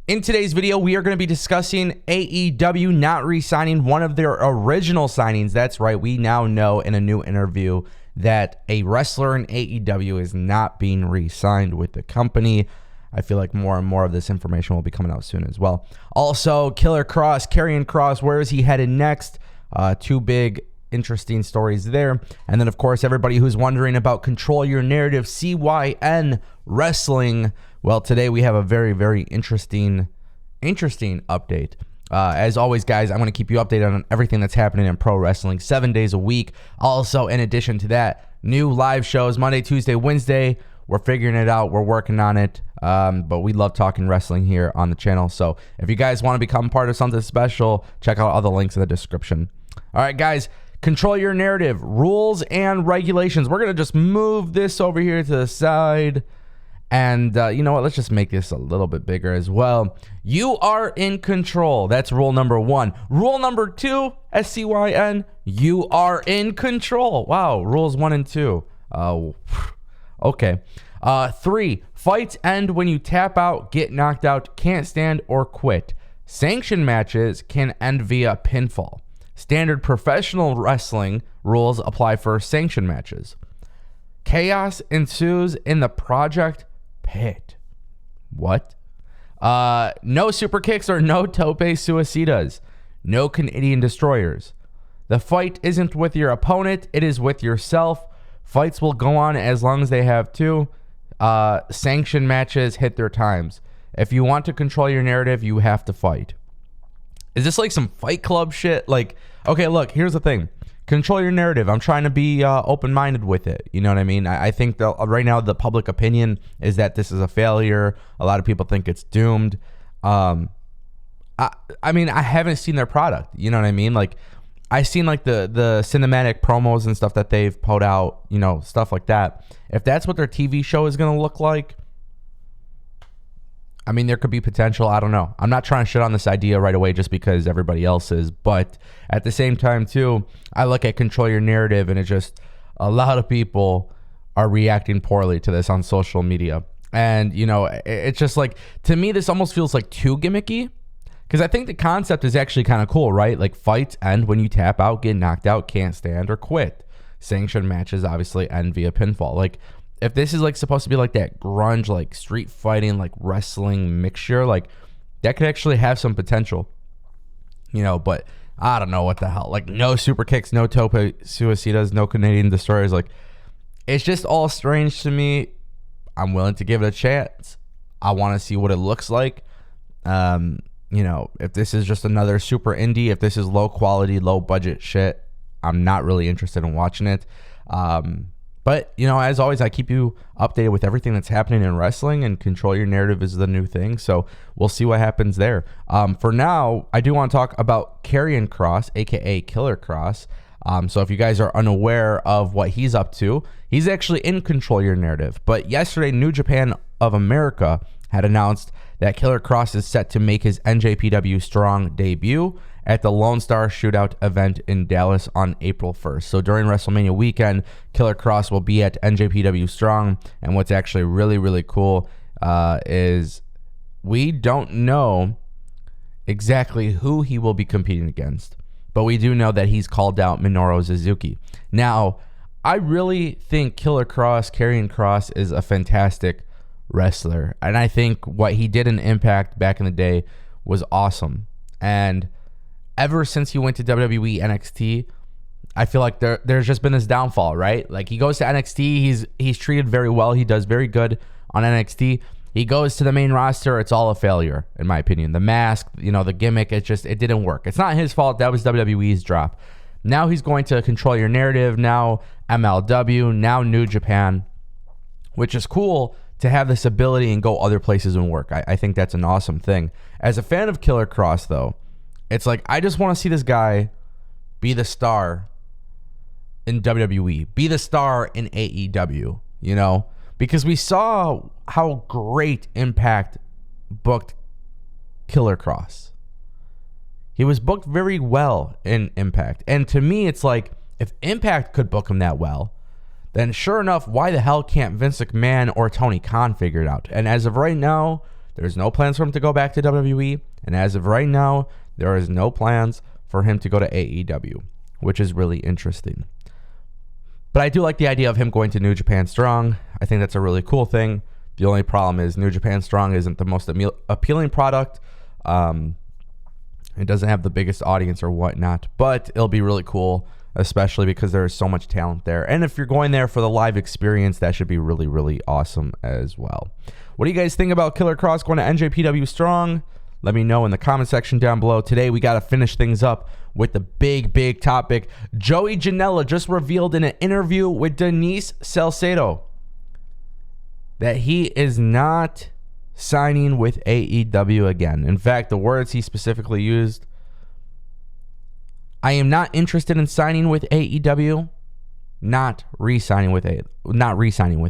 In today's video, we are going to be discussing AEW not re-signing one of their original signings. That's right. We now know in a new interview that a wrestler in AEW is not being re-signed with the company. I feel like more and more of this information will be coming out soon as well. Also, Killer Kross, Karrion Kross, where is he headed next? Two big, interesting stories there. And then, of course, everybody who's wondering about Control Your Narrative, CYN Wrestling. Well, today we have a very, very interesting update. As always, guys, I'm going to keep you updated on everything that's happening in pro wrestling 7 days a week. Also, in addition to that, new live shows Monday, Tuesday, Wednesday. We're figuring it out. We're working on it. But we love talking wrestling here on the channel. So if you guys want to become part of something special, check out all the links in the description. All right, guys, Control Your Narrative, rules and regulations. We're going to just move this over here to the side. And you know what? Let's just make this a little bit bigger as well. You are in control. That's rule number 1. Rule number 2, SCYN, you are in control. Wow, rules 1 and 2. Okay. 3, fights end when you tap out, get knocked out, can't stand, or quit. Sanctioned matches can end via pinfall. Standard professional wrestling rules apply for sanctioned matches. Chaos ensues in the project pit. What? No super kicks or no tope suicidas. No Canadian destroyers. The fight isn't with your opponent, it is with yourself. Fights will go on as long as they have to. Sanctioned matches hit their times. If you want to control your narrative, you have to fight. Is this like some Fight Club shit? Like, okay, look, here's the thing. Control your narrative. I'm trying to be open-minded with it. You know what I mean? I think that right now the public opinion is that this is a failure. A lot of people think it's doomed. I mean, I haven't seen their product. You know what I mean? Like, I've seen like the cinematic promos and stuff that they've put out, you know, stuff like that. If that's what their TV show is going to look like, I mean, there could be potential. I don't know. I'm not trying to shit on this idea right away just because everybody else is. But at the same time, too, I look at Control Your Narrative and it's just a lot of people are reacting poorly to this on social media. And, you know, it's just like, to me, this almost feels like too gimmicky. Because I think the concept is actually kind of cool, right? Like, fights end when you tap out, get knocked out, can't stand, or quit. Sanctioned matches obviously end via pinfall. Like, if this is like supposed to be like that grunge, like street fighting, like wrestling mixture, like that could actually have some potential, you know, but I don't know what the hell. Like, no super kicks, no tope suicidas, no Canadian destroyers. Like, it's just all strange to me. I'm willing to give it a chance. I want to see what it looks like. You know, if this is just another super indie, if this is low quality, low budget shit, I'm not really interested in watching it. But, you know, as always, I keep you updated with everything that's happening in wrestling, and Control Your Narrative is the new thing. So we'll see what happens there. For now, I do want to talk about Karrion Kross, a.k.a. Killer Kross. So if you guys are unaware of what he's up to, he's actually in Control Your Narrative. But yesterday, New Japan of America had announced that Killer Kross is set to make his NJPW Strong debut at the Lone Star Shootout event in Dallas on April 1st. So during WrestleMania weekend, Killer Kross will be at NJPW Strong. And what's actually really, really cool is we don't know exactly who he will be competing against. But we do know that he's called out Minoru Suzuki. Now, I really think Killer Kross, Karrion Kross, is a fantastic wrestler. And I think what he did in Impact back in the day was awesome. And ever since he went to WWE NXT, I feel like there's just been this downfall, right? Like, he goes to NXT, he's treated very well. He does very good on NXT. He goes to the main roster, it's all a failure, in my opinion. The mask, you know, the gimmick, it didn't work. It's not his fault. That was WWE's drop. Now he's going to Control Your Narrative, now MLW, now New Japan, which is cool to have this ability and go other places and work. I think that's an awesome thing. As a fan of Killer Kross, though, it's like, I just want to see this guy be the star in WWE, be the star in AEW, you know? Because we saw how great Impact booked Killer Kross. He was booked very well in Impact. And to me, it's like, if Impact could book him that well, then sure enough, why the hell can't Vince McMahon or Tony Khan figure it out? And as of right now, There's no plans for him to go back to WWE. And as of right now, there is no plans for him to go to AEW, which is really interesting. But I do like the idea of him going to New Japan Strong. I think that's a really cool thing. The only problem is New Japan Strong isn't the most appealing product. It doesn't have the biggest audience or whatnot, but it'll be really cool, especially because there is so much talent there. And if you're going there for the live experience, that should be really, really awesome as well. What do you guys think about Killer Cross going to NJPW Strong? Let me know in the comment section down below. Today, we got to finish things up with the big topic. Joey Janela just revealed in an interview with Denise Salcedo that he is not signing with AEW again. In fact, the words he specifically used, I am not interested in signing with AEW, not re-signing with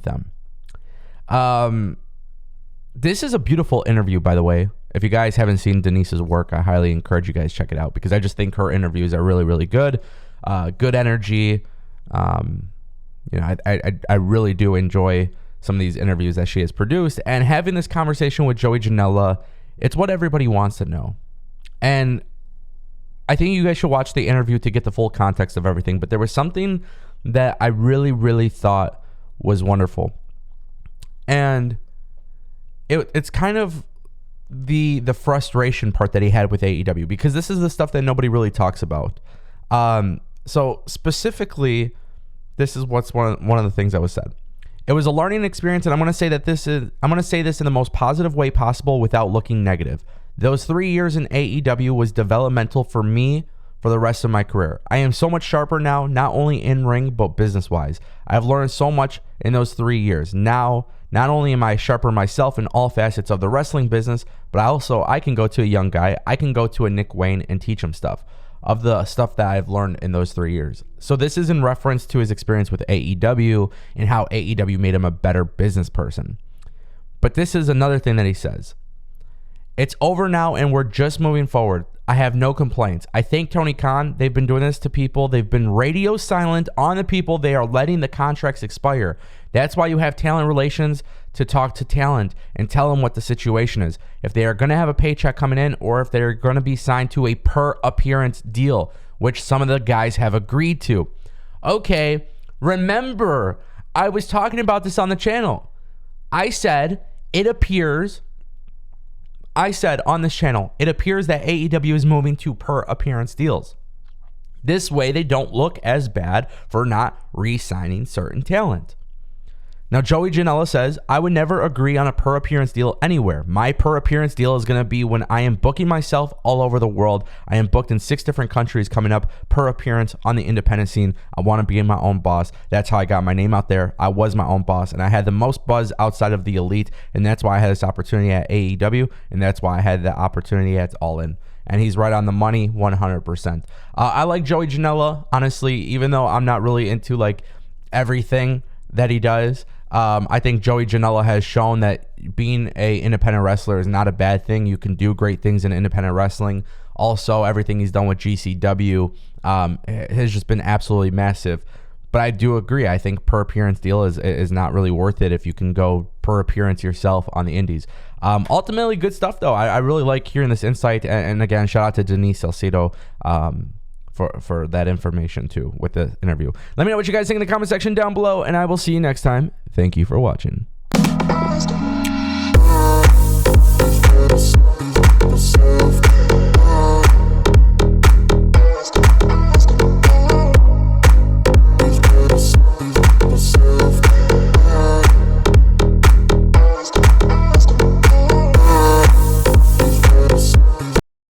them. This is a beautiful interview, by the way. If you guys haven't seen Denise's work, I highly encourage you guys check it out because I just think her interviews are really, really good. Good energy. I really do enjoy some of these interviews that she has produced, and having this conversation with Joey Janela, it's what everybody wants to know. And I think you guys should watch the interview to get the full context of everything. But there was something that I really, really thought was wonderful. And it's kind of the frustration part that he had with AEW, because this is the stuff that nobody really talks about. So specifically, this is what's one of the things that was said. It was a learning experience, and I'm going to say this in the most positive way possible without looking negative. Those 3 years in AEW was developmental for me for the rest of my career. I am so much sharper now, not only in ring, but business-wise. I have learned so much in those 3 years. Now, not only am I sharper myself in all facets of the wrestling business, but I can go to a young guy, I can go to a Nick Wayne and teach him stuff of the stuff that I've learned in those 3 years. So this is in reference to his experience with AEW and how AEW made him a better business person. But this is another thing that he says. It's over now and we're just moving forward. I have no complaints. I thank Tony Khan. They've been doing this to people. They've been radio silent on the people. They are letting the contracts expire. That's why you have talent relations to talk to talent and tell them what the situation is. If they are going to have a paycheck coming in, or if they're going to be signed to a per appearance deal, which some of the guys have agreed to. Okay, remember, I was talking about this on the channel. I said on this channel, it appears that AEW is moving to per appearance deals. This way, they don't look as bad for not re-signing certain talent. Now, Joey Janela says, I would never agree on a per appearance deal anywhere. My per appearance deal is going to be when I am booking myself all over the world. I am booked in 6 different countries coming up per appearance on the independent scene. I want to be my own boss. That's how I got my name out there. I was my own boss, and I had the most buzz outside of the elite, and that's why I had this opportunity at AEW, and that's why I had the opportunity at All In. And he's right on the money, 100%. I like Joey Janela, honestly, even though I'm not really into like everything that he does. I think Joey Janela has shown that being a independent wrestler is not a bad thing. You can do great things in independent wrestling. Also, everything he's done with GCW has just been absolutely massive. But I do agree. I think per appearance deal is not really worth it if you can go per appearance yourself on the indies. Ultimately, good stuff, though. I really like hearing this insight. And again, shout out to Denise Salcedo for that information, too, with the interview. Let me know what you guys think in the comment section down below, and I will see you next time. Thank you for watching.